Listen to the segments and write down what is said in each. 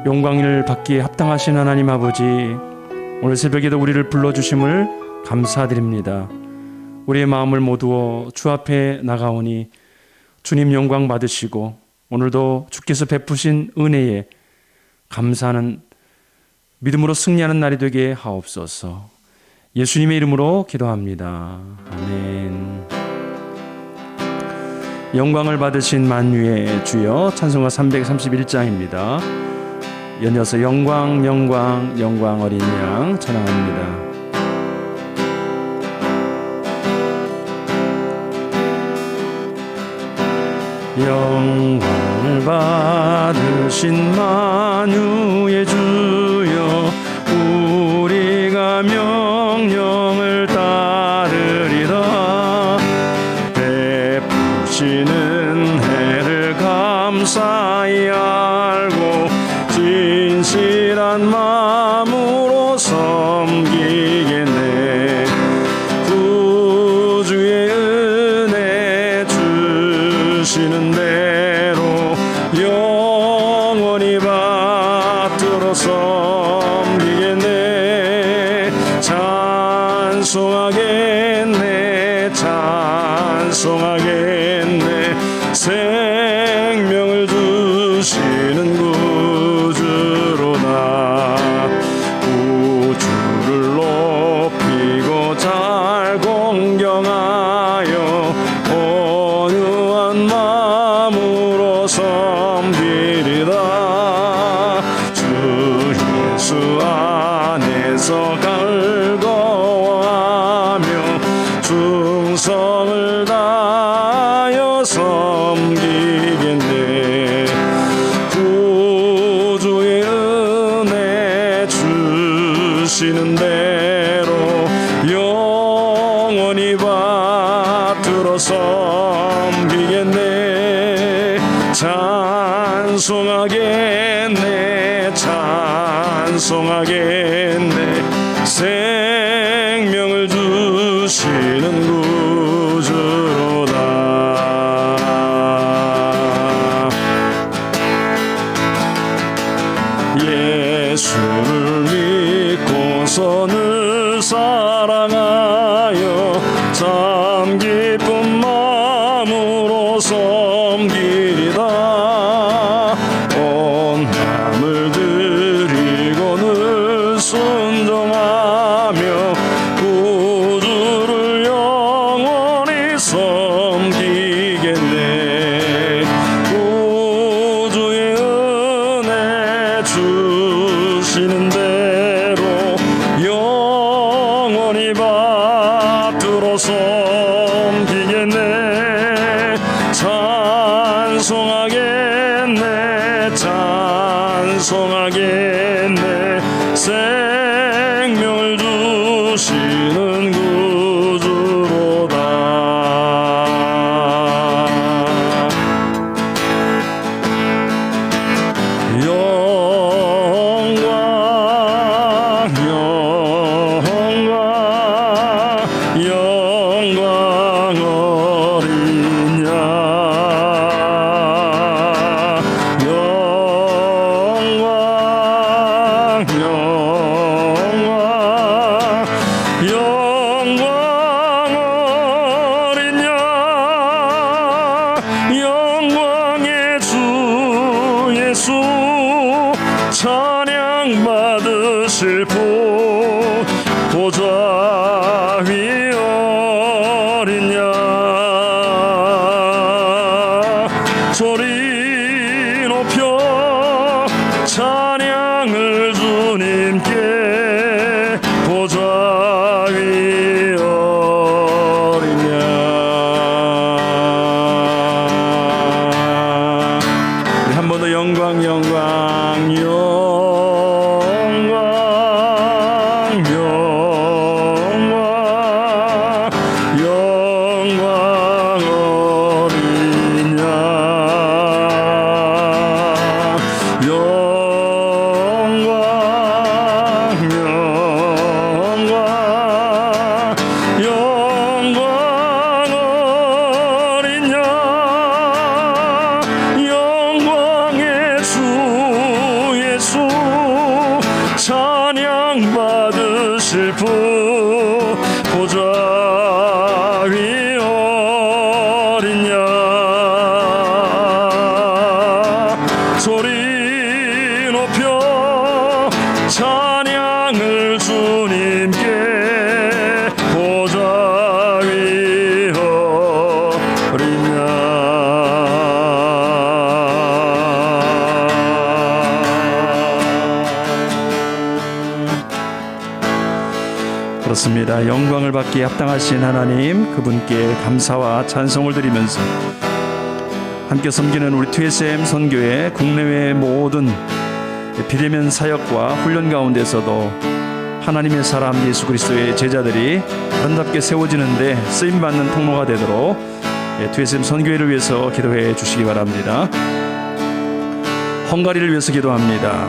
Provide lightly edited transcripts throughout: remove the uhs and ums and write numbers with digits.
영광을 받기에 합당하신 하나님 아버지, 오늘 새벽에도 우리를 불러주심을 감사드립니다. 우리의 마음을 모두어 주 앞에 나가오니 주님 영광 받으시고 오늘도 주께서 베푸신 은혜에 감사하는 믿음으로 승리하는 날이 되게 하옵소서. 예수님의 이름으로 기도합니다. 아멘. 영광을 받으신 만유의 주여, 찬송가 331장입니다. 연이어서 영광 영광 영광 어린 양 찬양합니다. 영광을 받으신 만유의 주여, 우리가 명령을 따르리라. 베푸시는 해를 감사히 알고 진실한 마음으로 섬기겠네. 구주의 은혜 주시는 대로 영원히 받들어 섬기겠네. 찬송하겠네, 찬송하겠네. 생명을 주시는 구주로다. 구주를 높이고 잘 공경하여 온유한 마음으로 섬기리라. 주 예수 안에서 갈거워하며 충성을 다하여 섬기겠네. 구주의 은혜 주시는 대로 영원히 받들어 섬기겠네. 찬송하겠네, 찬송하겠네. 생명을 주시는 구주로다. 예수를 믿고서 늘 사랑하여 참 기쁜 마음으로 섬기리다. 온 마음을 드리고 늘 순종하며 구주를 영원히 섬기겠네. 구주의 은혜 주시는 대로 영원히 받들어 섬기겠네. 찬송하겠네, 찬송하겠네. 생명을 주시는 구주로다. 영광 영광 영광 기도합니다. 영광을 받기에 합당하신 하나님, 그분께 감사와 찬송을 드리면서 함께 섬기는 우리 TSM 선교회 국내외 모든 비대면 사역과 훈련 가운데서도 하나님의 사람 예수 그리스도의 제자들이 아름답게 세워지는데 쓰임받는 통로가 되도록 TSM 선교회를 위해서 기도해 주시기 바랍니다. 헝가리를 위해서 기도합니다.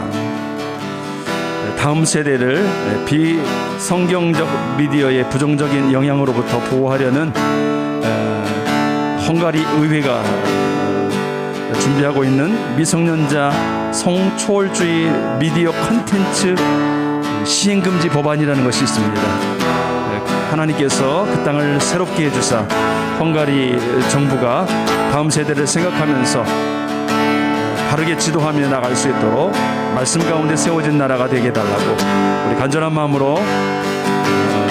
다음 세대를 비성경적 미디어의 부정적인 영향으로부터 보호하려는 헝가리 의회가 준비하고 있는 미성년자 성초월주의 미디어 콘텐츠 시행금지 법안이라는 것이 있습니다. 하나님께서 그 땅을 새롭게 해주사 헝가리 정부가 다음 세대를 생각하면서 바르게 지도하며 나갈 수 있도록 말씀 가운데 세워진 나라가 되게 해달라고 우리 간절한 마음으로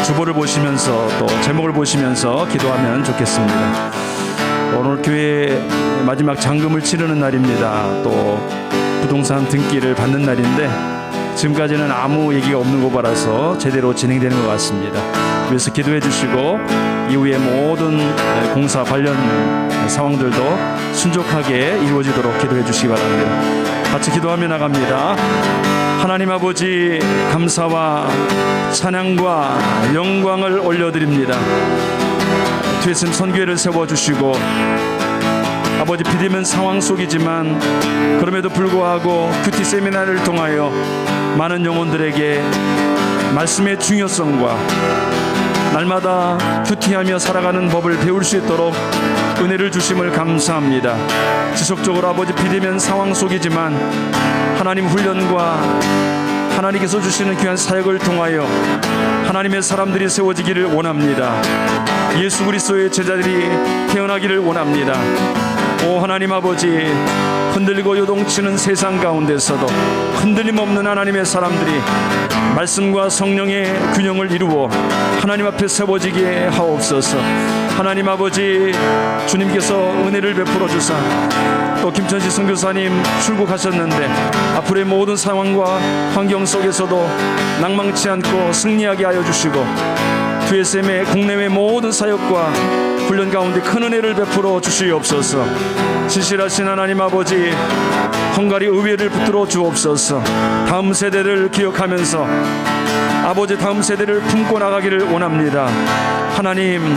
주보를 보시면서 또 제목을 보시면서 기도하면 좋겠습니다. 오늘 교회 마지막 잔금을 치르는 날입니다. 또 부동산 등기를 받는 날인데 지금까지는 아무 얘기가 없는 고발라서 제대로 진행되는 것 같습니다. 그래서 기도해 주시고 이후에 모든 공사 관련 상황들도 순적하게 이루어지도록 기도해 주시기 바랍니다. 같이 기도하며 나갑니다. 하나님 아버지, 감사와 찬양과 영광을 올려드립니다. TSM 선교회를 세워주시고 아버지 비대면 상황 속이지만 그럼에도 불구하고 큐티 세미나를 통하여 많은 영혼들에게 말씀의 중요성과 날마다 큐티하며 살아가는 법을 배울 수 있도록 은혜를 주심을 감사합니다. 지속적으로 아버지 비대면 상황 속이지만 하나님 훈련과 하나님께서 주시는 귀한 사역을 통하여 하나님의 사람들이 세워지기를 원합니다. 예수 그리스도의 제자들이 태어나기를 원합니다. 오 하나님 아버지, 흔들리고 요동치는 세상 가운데서도 흔들림 없는 하나님의 사람들이 말씀과 성령의 균형을 이루어 하나님 앞에 세워지게 하옵소서. 하나님 아버지, 주님께서 은혜를 베풀어 주사 또 김천지 선교사님 출국하셨는데 앞으로의 모든 상황과 환경 속에서도 낭망치 않고 승리하게 하여 주시고 TSM의 국내외 모든 사역과 훈련 가운데 큰 은혜를 베풀어 주시옵소서. 진실하신 하나님 아버지, 헝가리 의회를 붙들어 주옵소서. 다음 세대를 기억하면서 아버지 다음 세대를 품고 나가기를 원합니다. 하나님,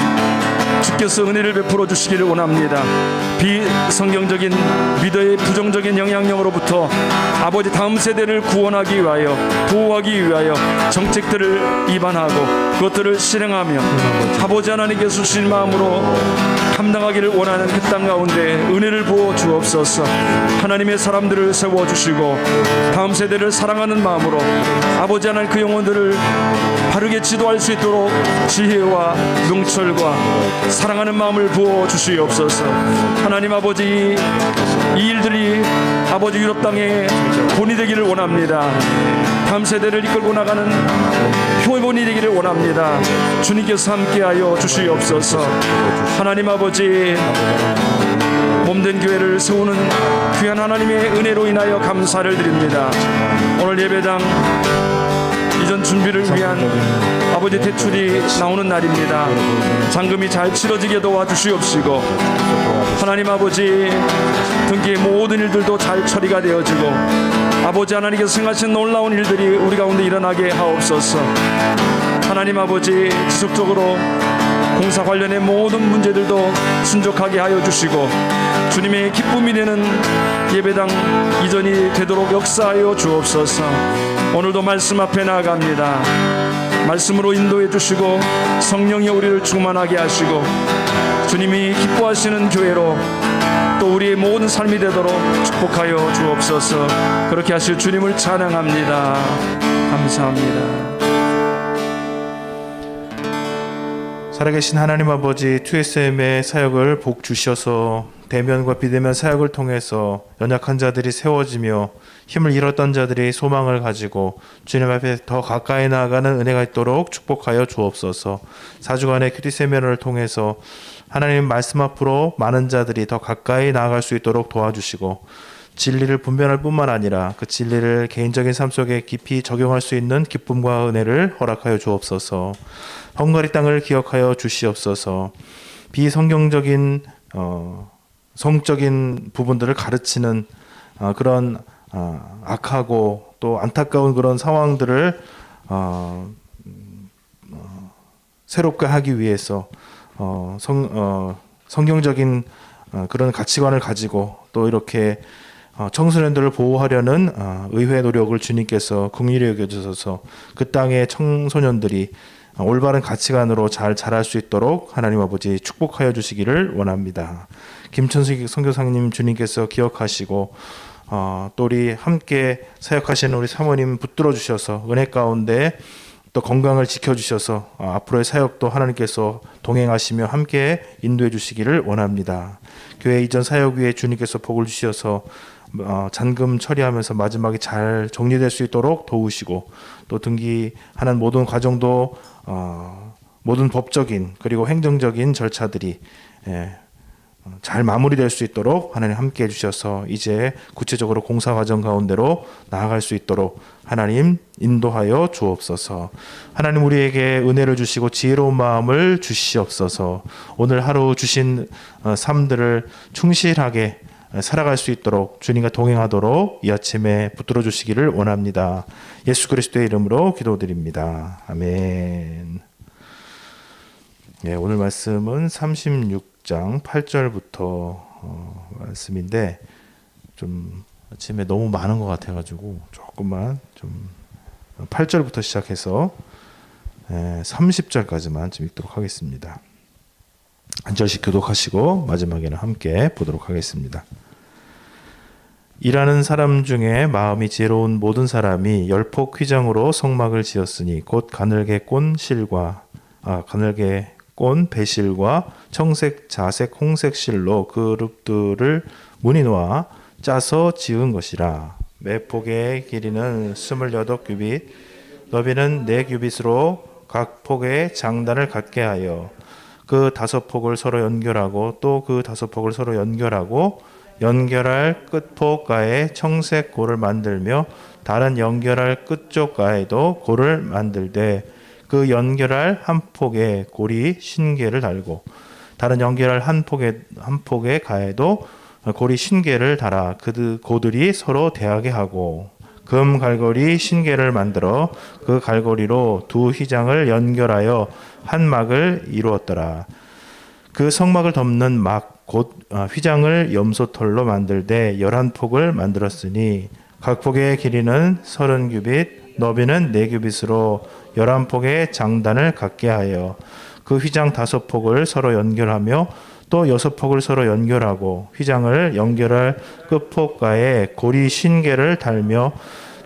주께서 은혜를 베풀어 주시기를 원합니다. 비성경적인 미디어의 부정적인 영향력으로부터 아버지 다음 세대를 구원하기 위하여 보호하기 위하여 정책들을 입안하고 그것들을 실행하며 아버지 하나님께서 주신 마음으로 감당하기를 원하는 그 땅 가운데 은혜를 부어 주옵소서. 하나님의 사람들을 세워주시고 다음 세대를 사랑하는 마음으로 아버지 하나님 그 영혼들을 바르게 지도할 수 있도록 지혜와 명철과 사랑하는 마음을 부어 주시옵소서. 하나님 아버지, 이 일들이 아버지 유럽 땅에 본이 되기를 원합니다. 다음 세대를 이끌고 나가는 표본이 되기를 원합니다. 주님께서 함께하여 주시옵소서. 하나님 아버지, 몸된 교회를 세우는 귀한 하나님의 은혜로 인하여 감사를 드립니다. 오늘 예배당 이전 준비를 위한 아버지 대출이 나오는 날입니다. 잔금이 잘 치러지게 도와주시옵시고 하나님 아버지, 등기의 모든 일들도 잘 처리가 되어지고 아버지 하나님께서 생각하신 놀라운 일들이 우리 가운데 일어나게 하옵소서. 하나님 아버지, 지속적으로 공사 관련의 모든 문제들도 순적하게 하여 주시고 주님의 기쁨이 되는 예배당 이전이 되도록 역사하여 주옵소서. 오늘도 말씀 앞에 나아갑니다. 말씀으로 인도해 주시고 성령이 우리를 충만하게 하시고 주님이 기뻐하시는 교회로 또 우리의 모든 삶이 되도록 축복하여 주옵소서. 그렇게 하실 주님을 찬양합니다. 감사합니다. 살아계신 하나님 아버지, TSM의 사역을 복 주셔서 대면과 비대면 사역을 통해서 연약한 자들이 세워지며 힘을 잃었던 자들이 소망을 가지고 주님 앞에 더 가까이 나아가는 은혜가 있도록 축복하여 주옵소서. 4주간의 큐티 세미나를 통해서 하나님 말씀 앞으로 많은 자들이 더 가까이 나아갈 수 있도록 도와주시고 진리를 분별할 뿐만 아니라 그 진리를 개인적인 삶 속에 깊이 적용할 수 있는 기쁨과 은혜를 허락하여 주옵소서. 헝가리 땅을 기억하여 주시옵소서. 비성경적인 성적인 부분들을 가르치는 그런 악하고 또 안타까운 그런 상황들을 새롭게 하기 위해서 성경적인 그런 가치관을 가지고 또 이렇게 청소년들을 보호하려는 의회 노력을 주님께서 긍휼히 여겨주셔서 그 땅의 청소년들이 올바른 가치관으로 잘 자랄 수 있도록 하나님 아버지 축복하여 주시기를 원합니다. 김천수 선교사님 주님께서 기억하시고 또 우리 함께 사역하시는 우리 사모님 붙들어 주셔서 은혜 가운데 또 건강을 지켜주셔서 앞으로의 사역도 하나님께서 동행하시며 함께 인도해 주시기를 원합니다. 교회 이전 사역 위에 주님께서 복을 주셔서 잔금 처리하면서 마지막에 잘 정리될 수 있도록 도우시고 또 등기하는 모든 과정도 모든 법적인 그리고 행정적인 절차들이 잘 마무리될 수 있도록 하나님 함께 해주셔서 이제 구체적으로 공사 과정 가운데로 나아갈 수 있도록 하나님 인도하여 주옵소서. 하나님 우리에게 은혜를 주시고 지혜로운 마음을 주시옵소서. 오늘 하루 주신 삶들을 충실하게 살아갈 수 있도록 주님과 동행하도록 이 아침에 붙들어 주시기를 원합니다. 예수 그리스도의 이름으로 기도드립니다. 아멘. 오늘 말씀은 36장 8절부터 말씀인데 좀 아침에 너무 많은 것 같아가지고 조금만 좀 8절부터 시작해서 30절까지만 좀 읽도록 하겠습니다. 한 절씩 교독하시고 마지막에는 함께 보도록 하겠습니다. 일하는 사람 중에 마음이 지혜로운 모든 사람이 열폭 휘장으로 성막을 지었으니 곧 가늘게 꼰 배실과 청색, 자색, 홍색 실로 그룹들을 문이 놓아 짜서 지은 것이라. 매 폭의 길이는 28규빗, 너비는 4규빗으로 각 폭에 장단을 갖게 하여 그 5폭을 서로 연결하고 또 그 5폭을 서로 연결하고 연결할 끝폭가에 청색 골을 만들며 다른 연결할 끝쪽 가에도 골을 만들되 그 연결할 한 폭에 골이 신계를 달고 다른 연결할 한 폭의 가에도 골이 신계를 달아 그 고들이 서로 대하게 하고 금 갈고리 신계를 만들어 그 갈고리로 두 휘장을 연결하여 한 막을 이루었더라. 그 성막을 덮는 막 곧 휘장을 염소털로 만들되 11폭을 만들었으니 각 폭의 길이는 30규빗, 너비는 4규빗으로 11폭의 장단을 갖게 하여 그 휘장 5폭을 서로 연결하며 또 6폭을 서로 연결하고 휘장을 연결할 끝폭가에 고리 신계를 달며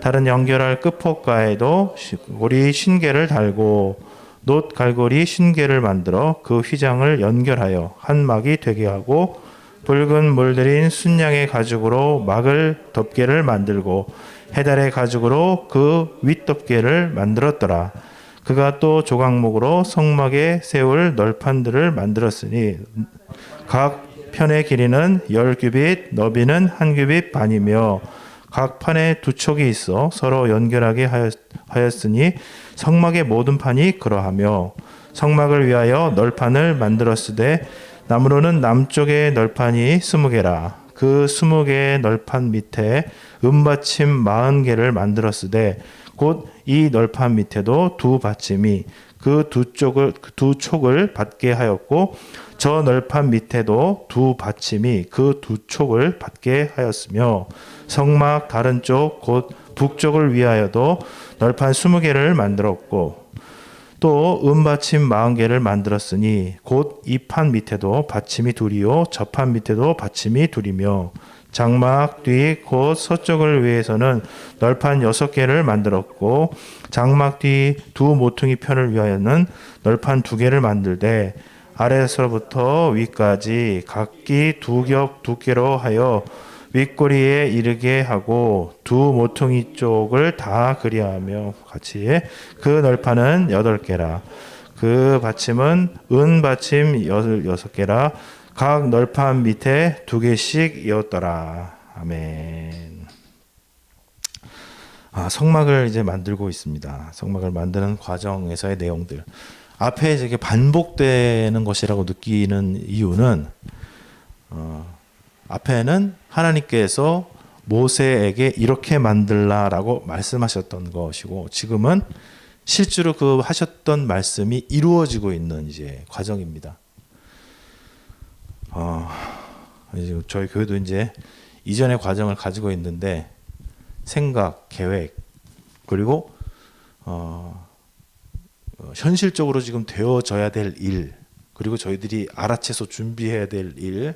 다른 연결할 끝폭가에도 고리 신계를 달고 놋 갈고리 신계를 만들어 그 휘장을 연결하여 한 막이 되게 하고 붉은 물들인 순양의 가죽으로 막을 덮개를 만들고 해달의 가죽으로 그 윗덮개를 만들었더라. 그가 또 조각목으로 성막에 세울 널판들을 만들었으니 각 편의 길이는 10규빗, 너비는 1규빗 반이며 각 판에 2촉이 있어 서로 연결하게 하였으니 성막의 모든 판이 그러하며 성막을 위하여 널판을 만들었으되 나무로는 남쪽의 널판이 20개라. 그 20개의 널판 밑에 은받침 40개를 만들었으되 곧 이 널판 밑에도 두 받침이 그 두 촉을 받게 하였고 저 널판 밑에도 두 받침이 그 두 촉을 받게 하였으며 성막 다른 쪽 곧 북쪽을 위하여도 널판 20개를 만들었고 또 은받침 40개를 만들었으니 곧 이 판 밑에도 받침이 둘이요 저 판 밑에도 받침이 둘이며 장막 뒤 곧 서쪽을 위해서는 널판 6개를 만들었고 장막 뒤 두 모퉁이 편을 위하여는 널판 2개를 만들되 아래서부터 위까지 각기 2겹 두께로 하여 윗꼬리에 이르게 하고 두 모퉁이 쪽을 다 그리하며 같이 그 널판은 8개라. 그 받침은 은 받침 6개라. 각 널판 밑에 2개씩이었더라. 아멘. 성막을 이제 만들고 있습니다. 성막을 만드는 과정에서의 내용들. 앞에 이게 반복되는 것이라고 느끼는 이유는 앞에는 하나님께서 모세에게 이렇게 만들라라고 말씀하셨던 것이고, 지금은 실제로 그 하셨던 말씀이 이루어지고 있는 이제 과정입니다. 이제 저희 교회도 이제 이전의 과정을 가지고 있는데, 생각, 계획, 그리고 현실적으로 지금 되어져야 될 일, 그리고 저희들이 알아채서 준비해야 될 일,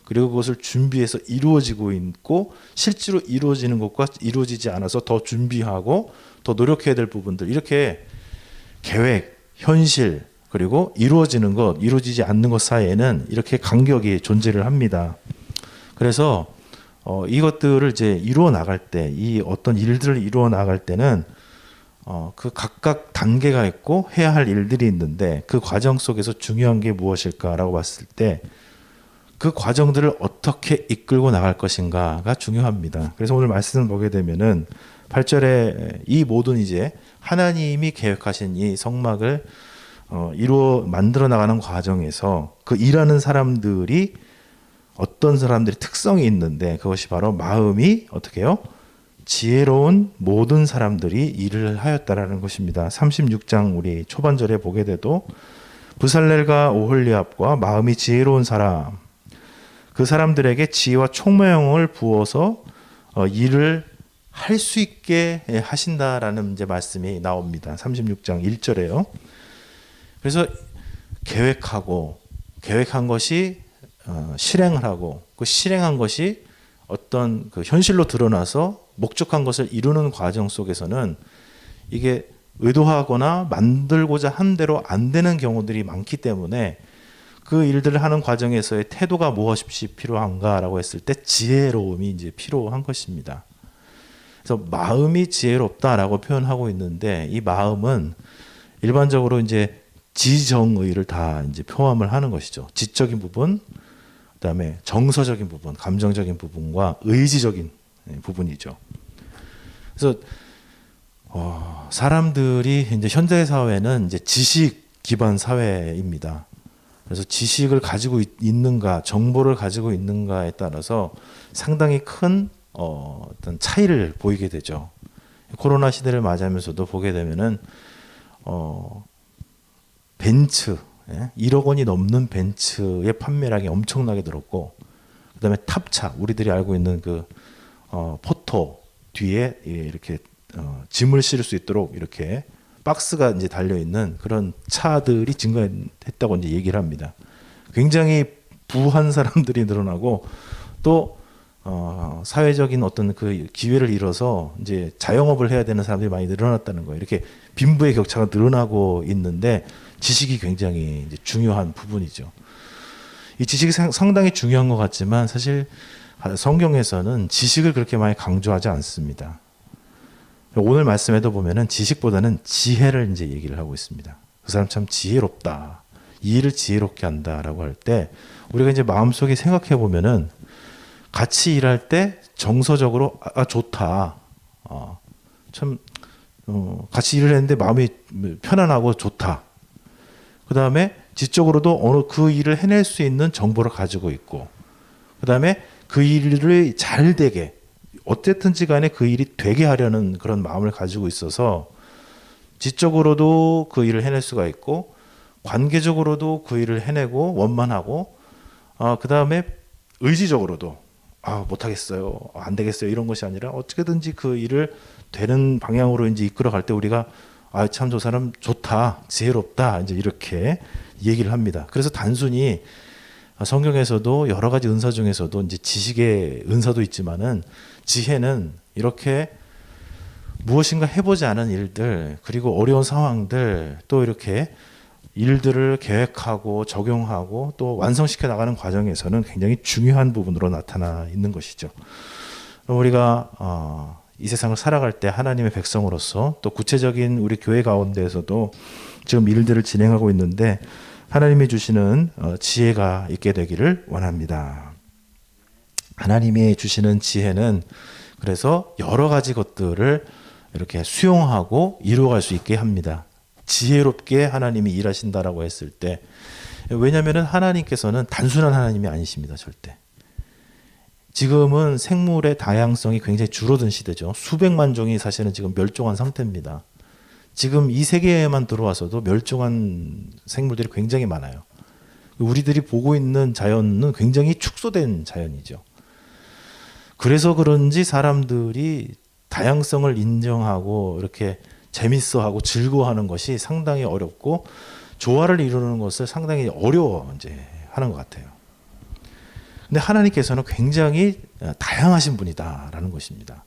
그리고 그것을 준비해서 이루어지고 있고, 실제로 이루어지는 것과 이루어지지 않아서 더 준비하고 더 노력해야 될 부분들, 이렇게 계획, 현실, 그리고 이루어지는 것, 이루어지지 않는 것 사이에는 이렇게 간격이 존재를 합니다. 그래서 이것들을 이제 이루어 나갈 때, 이 어떤 일들을 이루어 나갈 때는 그 각각 단계가 있고 해야 할 일들이 있는데, 그 과정 속에서 중요한 게 무엇일까라고 봤을 때 그 과정들을 어떻게 이끌고 나갈 것인가가 중요합니다. 그래서 오늘 말씀을 보게 되면은 8절에 이 모든 이제 하나님이 계획하신 이 성막을 이루어 만들어 나가는 과정에서 그 일하는 사람들이 어떤 사람들이 특성이 있는데, 그것이 바로 마음이 어떻게 해요? 지혜로운 모든 사람들이 일을 하였다라는 것입니다. 36장 우리 초반절에 보게 돼도 브살렐과 오홀리압과 마음이 지혜로운 사람, 그 사람들에게 지혜와 총명을 부어서 일을 할 수 있게 하신다라는 이제 말씀이 나옵니다. 36장 1절에요. 그래서 계획한 것이 실행을 하고, 그 실행한 것이 어떤 그 현실로 드러나서 목적한 것을 이루는 과정 속에서는 이게 의도하거나 만들고자 한 대로 안 되는 경우들이 많기 때문에, 그 일들을 하는 과정에서의 태도가 무엇이 필요한가라고 했을 때 지혜로움이 이제 필요한 것입니다. 그래서 마음이 지혜롭다라고 표현하고 있는데, 이 마음은 일반적으로 이제 지정의를 다 이제 포함을 하는 것이죠. 지적인 부분, 그다음에 정서적인 부분, 감정적인 부분과 의지적인 부분이죠. 그래서 사람들이 이제 현대 사회는 이제 지식 기반 사회입니다. 그래서 지식을 가지고 있는가, 정보를 가지고 있는가에 따라서 상당히 큰 어떤 차이를 보이게 되죠. 코로나 시대를 맞이하면서도 보게 되면은 벤츠, 1억 원이 넘는 벤츠의 판매량이 엄청나게 늘었고, 그다음에 탑차, 우리들이 알고 있는 그 포토 뒤에 이렇게 짐을 실을 수 있도록 이렇게 박스가 이제 달려 있는 그런 차들이 증가했다고 이제 얘기를 합니다. 굉장히 부한 사람들이 늘어나고, 또 사회적인 어떤 그 기회를 잃어서 이제 자영업을 해야 되는 사람들이 많이 늘어났다는 거예요. 이렇게 빈부의 격차가 늘어나고 있는데, 지식이 굉장히 이제 중요한 부분이죠. 이 지식이 상당히 중요한 것 같지만, 사실 성경에서는 지식을 그렇게 많이 강조하지 않습니다. 오늘 말씀에도 보면은 지식보다는 지혜를 이제 얘기를 하고 있습니다. 그 사람 참 지혜롭다, 이 일을 지혜롭게 한다라고 할 때, 우리가 이제 마음속에 생각해 보면은 같이 일할 때 정서적으로 좋다, 참 같이 일을 했는데 마음이 편안하고 좋다. 그 다음에 지적으로도 어느 그 일을 해낼 수 있는 정보를 가지고 있고, 그 다음에 그 일을 잘 되게, 어쨌든지 간에 그 일이 되게 하려는 그런 마음을 가지고 있어서 지적으로도 그 일을 해낼 수가 있고, 관계적으로도 그 일을 해내고 원만하고, 그 다음에 의지적으로도 못하겠어요, 안 되겠어요, 이런 것이 아니라 어떻게든지 그 일을 되는 방향으로 이제 이끌어갈 때 우리가 참 저 사람 좋다, 지혜롭다, 이제 이렇게 얘기를 합니다. 그래서 단순히 성경에서도 여러 가지 은사 중에서도 이제 지식의 은사도 있지만은, 지혜는 이렇게 무엇인가 해보지 않은 일들, 그리고 어려운 상황들, 또 이렇게 일들을 계획하고 적용하고 또 완성시켜 나가는 과정에서는 굉장히 중요한 부분으로 나타나 있는 것이죠. 우리가 이 세상을 살아갈 때 하나님의 백성으로서, 또 구체적인 우리 교회 가운데에서도 지금 일들을 진행하고 있는데, 하나님이 주시는 지혜가 있게 되기를 원합니다. 하나님이 주시는 지혜는 그래서 여러 가지 것들을 이렇게 수용하고 이루어갈 수 있게 합니다. 지혜롭게 하나님이 일하신다라고 했을 때, 왜냐하면 하나님께서는 단순한 하나님이 아니십니다. 절대. 지금은 생물의 다양성이 굉장히 줄어든 시대죠. 수백만 종이 사실은 지금 멸종한 상태입니다. 지금 이 세계에만 들어와서도 멸종한 생물들이 굉장히 많아요. 우리들이 보고 있는 자연은 굉장히 축소된 자연이죠. 그래서 그런지 사람들이 다양성을 인정하고 이렇게 재밌어하고 즐거워하는 것이 상당히 어렵고, 조화를 이루는 것을 상당히 어려워 이제 하는 것 같아요. 근데 하나님께서는 굉장히 다양하신 분이다라는 것입니다.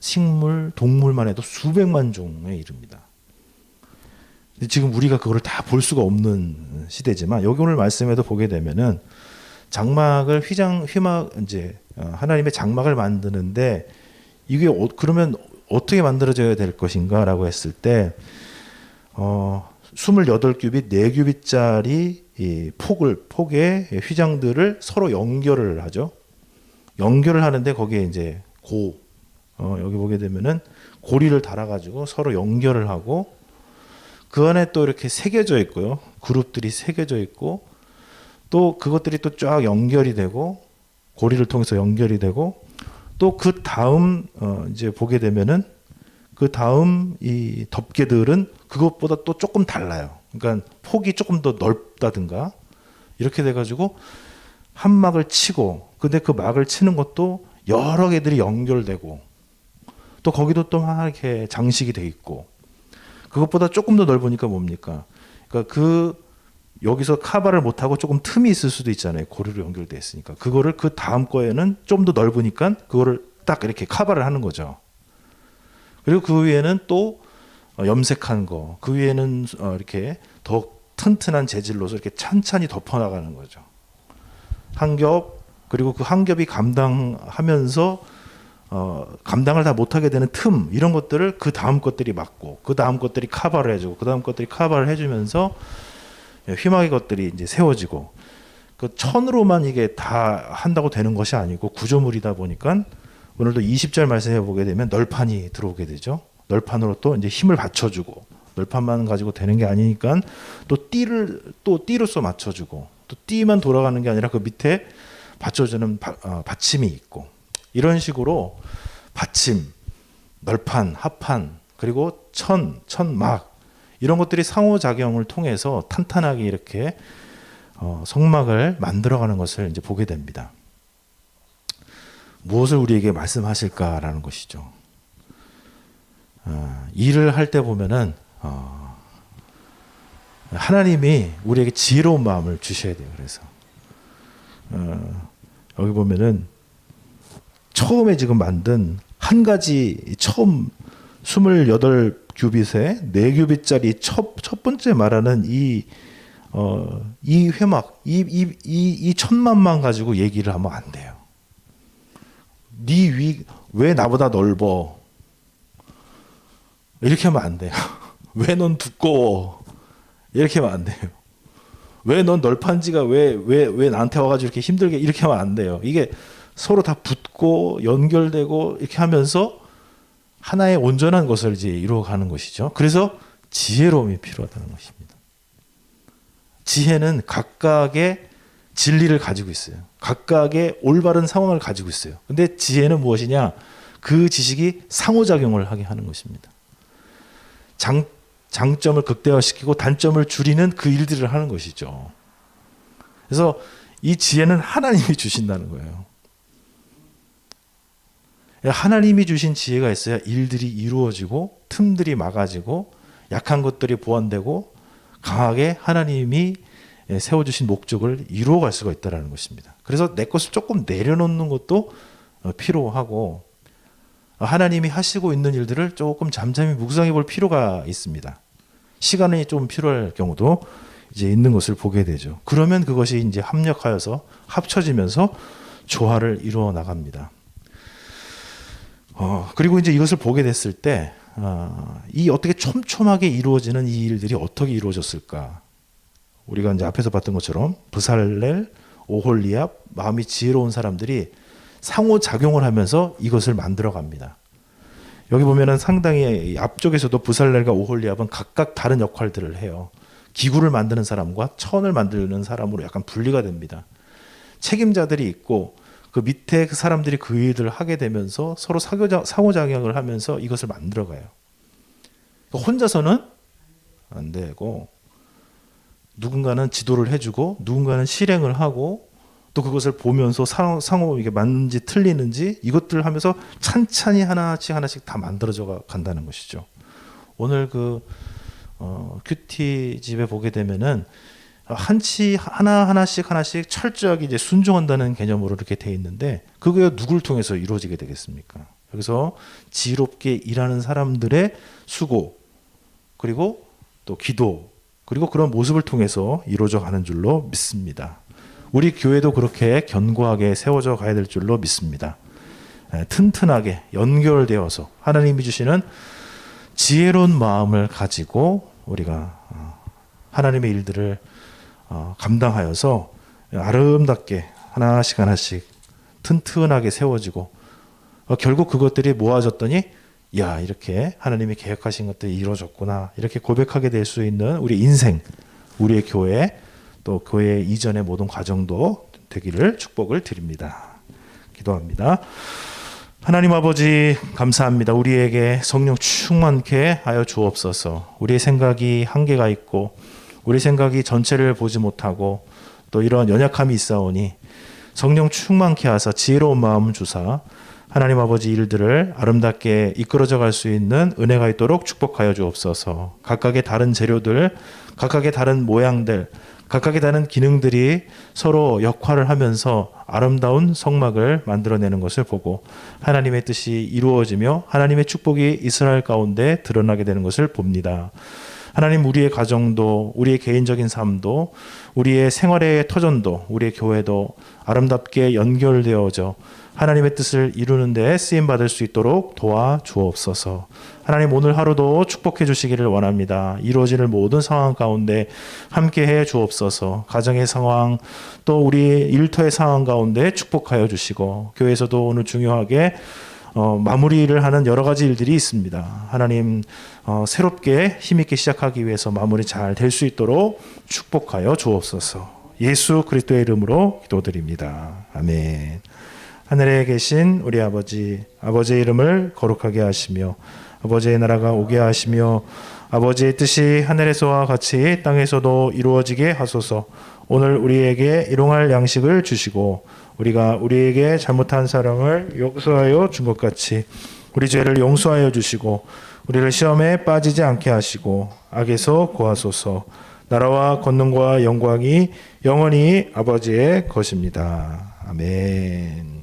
식물, 동물만 해도 수백만 종에 이릅니다. 지금 우리가 그걸 다 볼 수가 없는 시대지만, 여기 오늘 말씀에도 보게 되면은 장막을 이제 하나님의 장막을 만드는데, 이게 그러면 어떻게 만들어져야 될 것인가라고 했을 때, 28규빗 4규빗짜리 이 폭의 휘장들을 서로 연결을 하죠. 연결을 하는데 거기에 이제 여기 보게 되면은 고리를 달아가지고 서로 연결을 하고, 그 안에 또 이렇게 새겨져 있고요. 그룹들이 새겨져 있고, 또 그것들이 또 쫙 연결이 되고, 고리를 통해서 연결이 되고, 또 그 다음 이제 보게 되면은 그 다음 이 덮개들은 그것보다 또 조금 달라요. 그러니까 폭이 조금 더 넓다든가 이렇게 돼가지고 한 막을 치고, 근데 그 막을 치는 것도 여러 개들이 연결되고, 또 거기도 또 막 이렇게 장식이 돼 있고, 그것보다 조금 더 넓으니까 뭡니까? 그러니까 여기서 카바를 못하고 조금 틈이 있을 수도 있잖아요. 고리로 연결돼 있으니까. 그거를 그 다음 거에는 좀 더 넓으니까 그거를 딱 이렇게 카바를 하는 거죠. 그리고 그 위에는 또 염색한 거, 그 위에는 이렇게 더 튼튼한 재질로서 이렇게 찬찬히 덮어나가는 거죠. 한 겹, 그리고 그 한 겹이 감당하면서 감당을 다 못하게 되는 틈, 이런 것들을 그 다음 것들이 막고, 그 다음 것들이 카바를 해주고, 그 다음 것들이 카바를 해주면서 휘마개 것들이 이제 세워지고, 그 천으로만 이게 다 한다고 되는 것이 아니고 구조물이다 보니까, 오늘도 20절 말씀해 보게 되면 널판이 들어오게 되죠. 널판으로 또 이제 힘을 받쳐주고, 널판만 가지고 되는 게 아니니까 또 띠로서 맞춰주고, 또 띠만 돌아가는 게 아니라 그 밑에 받쳐주는 받침이 있고, 이런 식으로 받침, 널판, 합판, 그리고 천막, 이런 것들이 상호작용을 통해서 탄탄하게 이렇게 성막을 만들어가는 것을 이제 보게 됩니다. 무엇을 우리에게 말씀하실까라는 것이죠. 일을 할 때 보면은 하나님이 우리에게 지혜로운 마음을 주셔야 돼요. 그래서 여기 보면은 처음에 지금 만든 한 가지, 처음 28규빗에 4규빗짜리 첫 번째 말하는 이 회막, 이 천만만 가지고 얘기를 하면 안 돼요. 왜 나보다 넓어? 이렇게 하면 안 돼요. 왜 넌 두꺼워? 이렇게 하면 안 돼요. 왜 넌 널판지가 왜 나한테 와가지고 이렇게 힘들게, 이렇게 하면 안 돼요. 이게 서로 다 붙고 연결되고 이렇게 하면서 하나의 온전한 것을 이제 이루어가는 것이죠. 그래서 지혜로움이 필요하다는 것입니다. 지혜는 각각의 진리를 가지고 있어요. 각각의 올바른 상황을 가지고 있어요. 근데 지혜는 무엇이냐? 그 지식이 상호작용을 하게 하는 것입니다. 장점을 극대화시키고 단점을 줄이는 그 일들을 하는 것이죠. 그래서 이 지혜는 하나님이 주신다는 거예요. 하나님이 주신 지혜가 있어야 일들이 이루어지고, 틈들이 막아지고, 약한 것들이 보완되고, 강하게 하나님이 세워주신 목적을 이루어갈 수가 있다는 것입니다. 그래서 내 것을 조금 내려놓는 것도 필요하고, 하나님이 하시고 있는 일들을 조금 잠잠히 묵상해 볼 필요가 있습니다. 시간이 좀 필요할 경우도 이제 있는 것을 보게 되죠. 그러면 그것이 이제 합력하여서 합쳐지면서 조화를 이루어 나갑니다. 그리고 이제 이것을 보게 됐을 때, 이 어떻게 촘촘하게 이루어지는 이 일들이 어떻게 이루어졌을까? 우리가 이제 앞에서 봤던 것처럼 브살렐, 오홀리압, 마음이 지혜로운 사람들이 상호작용을 하면서 이것을 만들어갑니다. 여기 보면은 상당히 앞쪽에서도 부살렐과 오홀리압은 각각 다른 역할들을 해요. 기구를 만드는 사람과 천을 만드는 사람으로 약간 분리가 됩니다. 책임자들이 있고 그 밑에 그 사람들이 그 일을 하게 되면서 서로 상호작용을 하면서 이것을 만들어가요. 혼자서는 안 되고 누군가는 지도를 해주고 누군가는 실행을 하고 또 그것을 보면서 상호 이게 맞는지 틀리는지 이것들을 하면서 찬찬히 하나씩 다 만들어져 간다는 것이죠. 오늘 그 큐티 집에 보게 되면은 하나씩 철저하게 이제 순종한다는 개념으로 이렇게 돼 있는데 그게 누굴 통해서 이루어지게 되겠습니까? 그래서 지혜롭게 일하는 사람들의 수고 그리고 또 기도 그리고 그런 모습을 통해서 이루어져 가는 줄로 믿습니다. 우리 교회도 그렇게 견고하게 세워져 가야 될 줄로 믿습니다. 튼튼하게 연결되어서 하나님이 주시는 지혜로운 마음을 가지고 우리가 하나님의 일들을 감당하여서 아름답게 하나씩 튼튼하게 세워지고 결국 그것들이 모아졌더니 야 이렇게 하나님이 계획하신 것들이 이루어졌구나 이렇게 고백하게 될 수 있는 우리 인생 우리의 교회 또 교회 이전의 모든 과정도 되기를 축복을 드립니다. 기도합니다. 하나님 아버지 감사합니다. 우리에게 성령 충만케 하여 주옵소서. 우리의 생각이 한계가 있고 우리 생각이 전체를 보지 못하고 또 이러한 연약함이 있사오니 성령 충만케 하사 지혜로운 마음 주사 하나님 아버지 일들을 아름답게 이끌어져 갈 수 있는 은혜가 있도록 축복하여 주옵소서. 각각의 다른 재료들, 각각의 다른 모양들, 각각의 다른 기능들이 서로 역할을 하면서 아름다운 성막을 만들어내는 것을 보고 하나님의 뜻이 이루어지며 하나님의 축복이 이스라엘 가운데 드러나게 되는 것을 봅니다. 하나님 우리의 가정도 우리의 개인적인 삶도 우리의 생활의 터전도 우리의 교회도 아름답게 연결되어져 하나님의 뜻을 이루는 데 쓰임받을 수 있도록 도와주옵소서. 하나님 오늘 하루도 축복해 주시기를 원합니다. 이루어지는 모든 상황 가운데 함께해 주옵소서. 가정의 상황 또 우리 일터의 상황 가운데 축복하여 주시고 교회에서도 오늘 중요하게 마무리를 하는 여러 가지 일들이 있습니다. 하나님 새롭게 힘있게 시작하기 위해서 마무리 잘 될 수 있도록 축복하여 주옵소서. 예수 그리스도의 이름으로 기도드립니다. 아멘. 하늘에 계신 우리 아버지, 아버지의 이름을 거룩하게 하시며 아버지의 나라가 오게 하시며 아버지의 뜻이 하늘에서와 같이 땅에서도 이루어지게 하소서. 오늘 우리에게 일용할 양식을 주시고 우리가 우리에게 잘못한 사랑을 용서하여 준 것 같이 우리 죄를 용서하여 주시고 우리를 시험에 빠지지 않게 하시고 악에서 구하소서. 나라와 권능과 영광이 영원히 아버지의 것입니다. 아멘.